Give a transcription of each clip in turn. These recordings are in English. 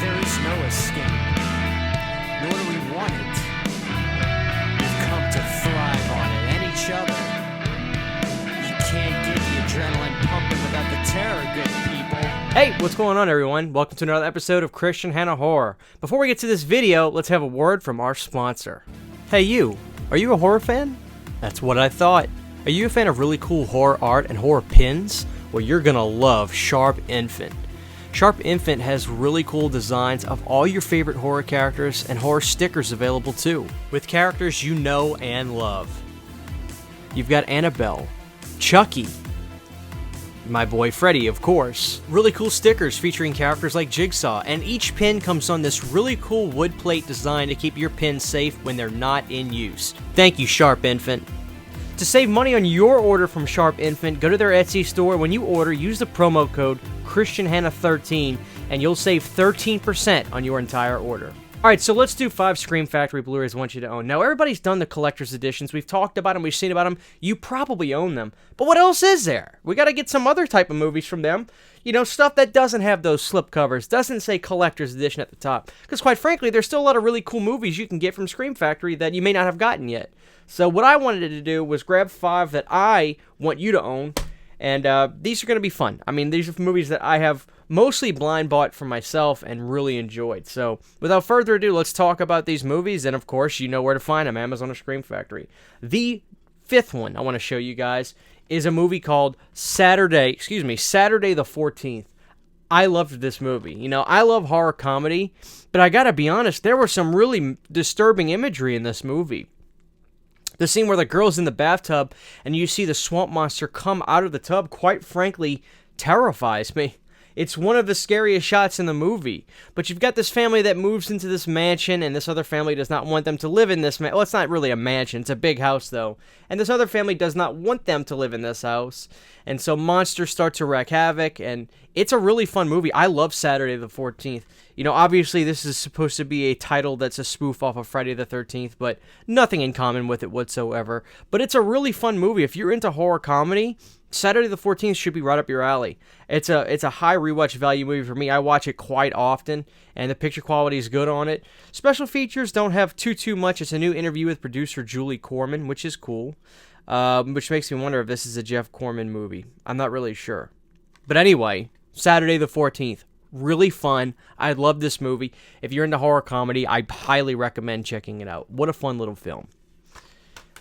there is no escape, nor do we want it. We've come to thrive on it and each other. You can't get the adrenaline pumping without the terror, good people. Hey, what's going on, everyone? Welcome to another episode of Christian Hanna Horror. Before we get to this video, let's have a word from our sponsor. Hey you, are you a horror fan? That's what I thought. Are you a fan of really cool horror art and horror pins? Well, you're gonna love Sharp Infant. Sharp Infant has really cool designs of all your favorite horror characters and horror stickers available too, with characters you know and love. You've got Annabelle, Chucky, my boy Freddy, of course. Really cool stickers featuring characters like Jigsaw, and each pin comes on this really cool wood plate design to keep your pins safe when they're not in use. Thank you, Sharp Infant. To save money on your order from Sharp Infant, go to their Etsy store. When you order, use the promo code ChristianHanna13 and you'll save 13% on your entire order. Alright, so let's do 5 Scream Factory Blu-rays I want you to own. Now, everybody's done the collector's editions. We've talked about them, we've seen about them. You probably own them. But what else is there? We gotta get some other type of movies from them. You know, stuff that doesn't have those slip covers, doesn't say collector's edition at the top. Because quite frankly, there's still a lot of really cool movies you can get from Scream Factory that you may not have gotten yet. So what I wanted to do was grab 5 that I want you to own, and these are going to be fun. I mean, these are movies that I have mostly blind bought for myself and really enjoyed. So without further ado, let's talk about these movies, and of course, you know where to find them, Amazon or Scream Factory. The 5th one I want to show you guys is a movie called Saturday the 14th. I loved this movie. You know, I love horror comedy, but I gotta be honest, there was some really disturbing imagery in this movie. The scene where the girl's in the bathtub and you see the swamp monster come out of the tub, quite frankly, terrifies me. It's one of the scariest shots in the movie. But you've got this family that moves into this mansion, and this other family does not want them to live in this mansion. Well, it's not really a mansion. It's a big house, though. And this other family does not want them to live in this house. And so monsters start to wreak havoc, and it's a really fun movie. I love Saturday the 14th. You know, obviously this is supposed to be a title that's a spoof off of Friday the 13th, but nothing in common with it whatsoever. But it's a really fun movie. If you're into horror comedy, Saturday the 14th should be right up your alley. It's a high rewatch value movie for me. I watch it quite often, and the picture quality is good on it. Special features don't have too much. It's a new interview with producer Julie Corman, which is cool, which makes me wonder if this is a Jeff Corman movie. I'm not really sure. But anyway, Saturday the 14th. Really fun. I love this movie. If you're into horror comedy, I highly recommend checking it out. What a fun little film.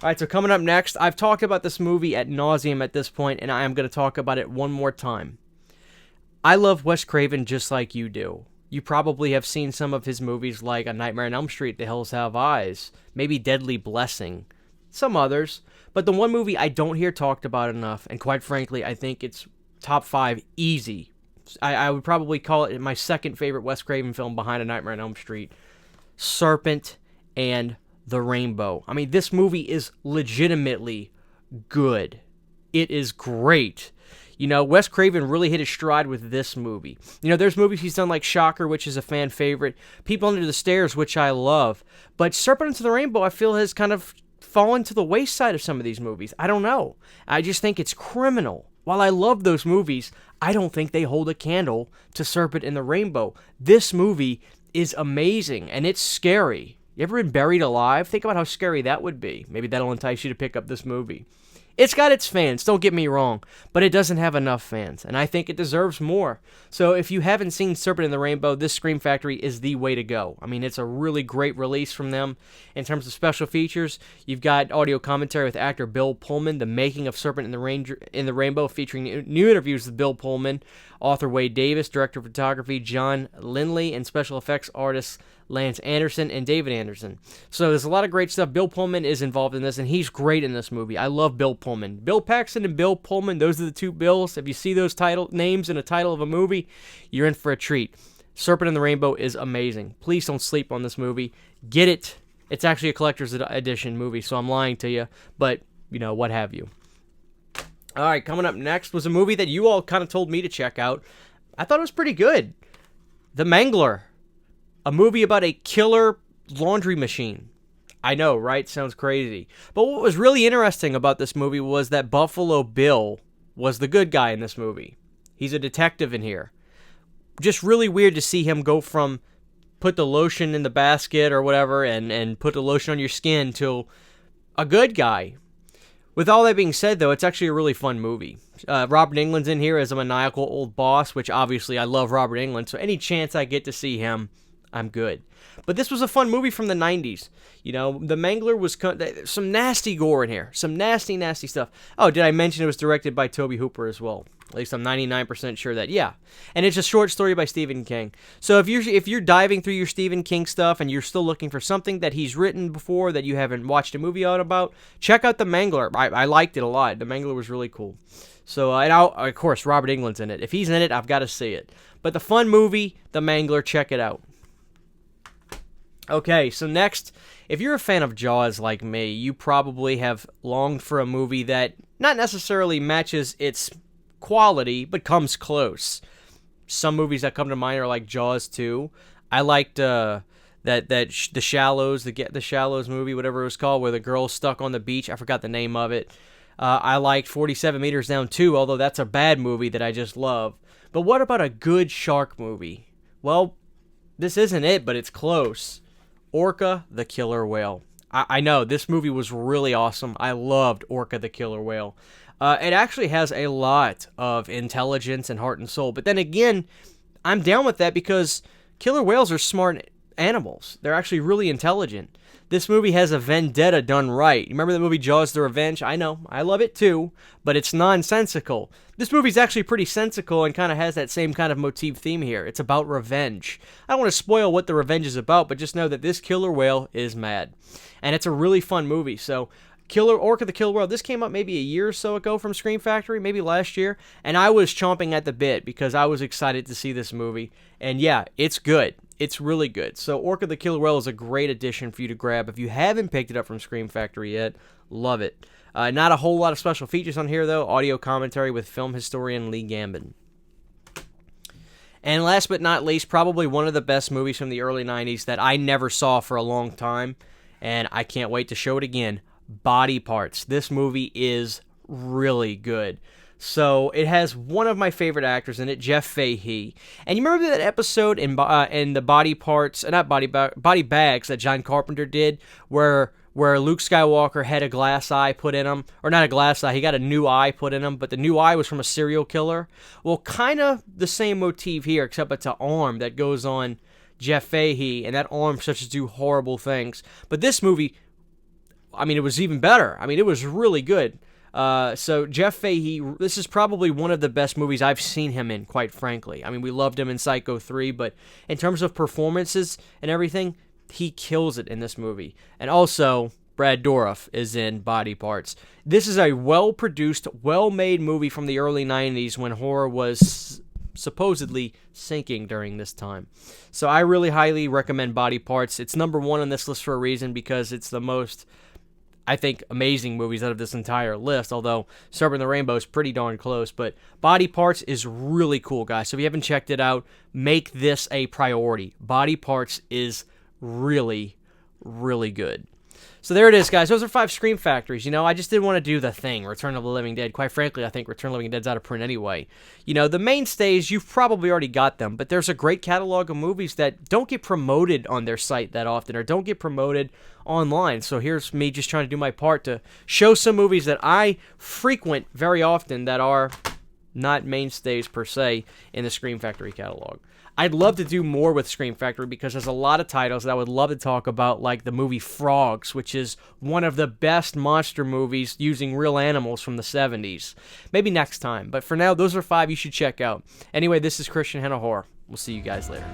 Alright, so coming up next, I've talked about this movie ad nauseum at this point, and I am going to talk about it one more time. I love Wes Craven just like you do. You probably have seen some of his movies like A Nightmare on Elm Street, The Hills Have Eyes, maybe Deadly Blessing, some others. But the one movie I don't hear talked about enough, and quite frankly, I think it's top 5 easy. I would probably call it my second favorite Wes Craven film behind A Nightmare on Elm Street. Serpent and the Rainbow. I mean, this movie is legitimately good. It is great. You know, Wes Craven really hit his stride with this movie. You know, there's movies he's done like Shocker, which is a fan favorite, People Under the Stairs, which I love, but Serpent into the Rainbow, I feel, has kind of fallen to the wayside of some of these movies. I don't know. I just think it's criminal. While I love those movies, I don't think they hold a candle to Serpent in the Rainbow. This movie is amazing, and it's scary. You ever been buried alive? Think about how scary that would be. Maybe that'll entice you to pick up this movie. It's got its fans, don't get me wrong, but it doesn't have enough fans, and I think it deserves more. So if you haven't seen Serpent in the Rainbow, this Scream Factory is the way to go. I mean, it's a really great release from them. In terms of special features, you've got audio commentary with actor Bill Pullman, the making of Serpent in the Rainbow, featuring new interviews with Bill Pullman, author Wade Davis, director of photography John Lindley, and special effects artists Lance Anderson and David Anderson. So there's a lot of great stuff. Bill Pullman is involved in this, and he's great in this movie. I love Bill Pullman. Bill Paxton and Bill Pullman, those are the two Bills. If you see those names in a title of a movie, you're in for a treat. Serpent in the Rainbow is amazing. Please don't sleep on this movie. Get it. It's actually a collector's edition movie, so I'm lying to you, but, you know, what have you. All right, coming up next was a movie that you all kind of told me to check out. I thought it was pretty good. The Mangler. A movie about a killer laundry machine. I know, right? Sounds crazy. But what was really interesting about this movie was that Buffalo Bill was the good guy in this movie. He's a detective in here. Just really weird to see him go from put the lotion in the basket or whatever and put the lotion on your skin to a good guy. With all that being said, though, it's actually a really fun movie. Robert Englund's in here as a maniacal old boss, which obviously I love Robert Englund, so any chance I get to see him, I'm good. But this was a fun movie from the 90s. You know, the Mangler was some nasty gore in here. Some nasty, nasty stuff. Oh, did I mention it was directed by Tobe Hooper as well? At least I'm 99% sure that, yeah. And it's a short story by Stephen King. So if you're diving through your Stephen King stuff and you're still looking for something that he's written before that you haven't watched a movie on about, check out The Mangler. I liked it a lot. The Mangler was really cool. So, of course, Robert Englund's in it. If he's in it, I've got to see it. But the fun movie, The Mangler, check it out. Okay, so next, if you're a fan of Jaws like me, you probably have longed for a movie that not necessarily matches its quality, but comes close. Some movies that come to mind are like Jaws 2. I liked The Shallows, the Shallows movie, whatever it was called, where the girl's stuck on the beach. I forgot the name of it. I liked 47 Meters Down 2, although that's a bad movie that I just love. But what about a good shark movie? Well, this isn't it, but it's close. Orca the Killer Whale. I know, this movie was really awesome. I loved Orca the Killer Whale. It actually has a lot of intelligence and heart and soul. But then again, I'm down with that because killer whales are smart animals. They're actually really intelligent. This movie has a vendetta done right. You remember the movie Jaws the Revenge? I know, I love it too, but it's nonsensical. This movie's actually pretty sensical and kind of has that same kind of motif theme here. It's about revenge. I don't want to spoil what the revenge is about, but just know that this killer whale is mad. And it's a really fun movie, so Orca the Killer Whale, this came up maybe a year or so ago from Scream Factory, maybe last year, and I was chomping at the bit because I was excited to see this movie, and yeah, it's good. It's really good. So Orca the Killer Whale is a great addition for you to grab. If you haven't picked it up from Scream Factory yet, love it. Not a whole lot of special features on here, though. Audio commentary with film historian Lee Gambin. And last but not least, probably one of the best movies from the early 90s that I never saw for a long time, and I can't wait to show it again. Body Parts. This movie is really good. So it has one of my favorite actors in it, Jeff Fahey. And you remember that episode in the Body Parts, Body Bags that John Carpenter did, where Luke Skywalker had a glass eye put in him, or not a glass eye, he got a new eye put in him, but the new eye was from a serial killer. Well, kind of the same motif here, except it's an arm that goes on Jeff Fahey, and that arm starts to do horrible things. But this movie, I mean, it was even better. I mean, it was really good. So Jeff Fahey, this is probably one of the best movies I've seen him in, quite frankly. I mean, we loved him in Psycho 3, but in terms of performances and everything, he kills it in this movie. And also, Brad Dourif is in Body Parts. This is a well-produced, well-made movie from the early 90s when horror was supposedly sinking during this time. So I really highly recommend Body Parts. It's number one on this list for a reason, because it's the most, I think, amazing movies out of this entire list, although Serpent the Rainbow is pretty darn close. But Body Parts is really cool, guys. So if you haven't checked it out, make this a priority. Body Parts is really, really good. So there it is, guys. Those are 5 Scream Factories. You know, I just didn't want to do the thing, Return of the Living Dead. Quite frankly, I think Return of the Living Dead's out of print anyway. You know, the mainstays, you've probably already got them, but there's a great catalog of movies that don't get promoted on their site that often, or don't get promoted online. So here's me just trying to do my part to show some movies that I frequent very often that are not mainstays per se in the Scream Factory catalog. I'd love to do more with Scream Factory because there's a lot of titles that I would love to talk about, like the movie Frogs, which is one of the best monster movies using real animals from the 70s. Maybe next time, but for now, those are 5 you should check out. Anyway, this is Christian Hanna Horror. We'll see you guys later.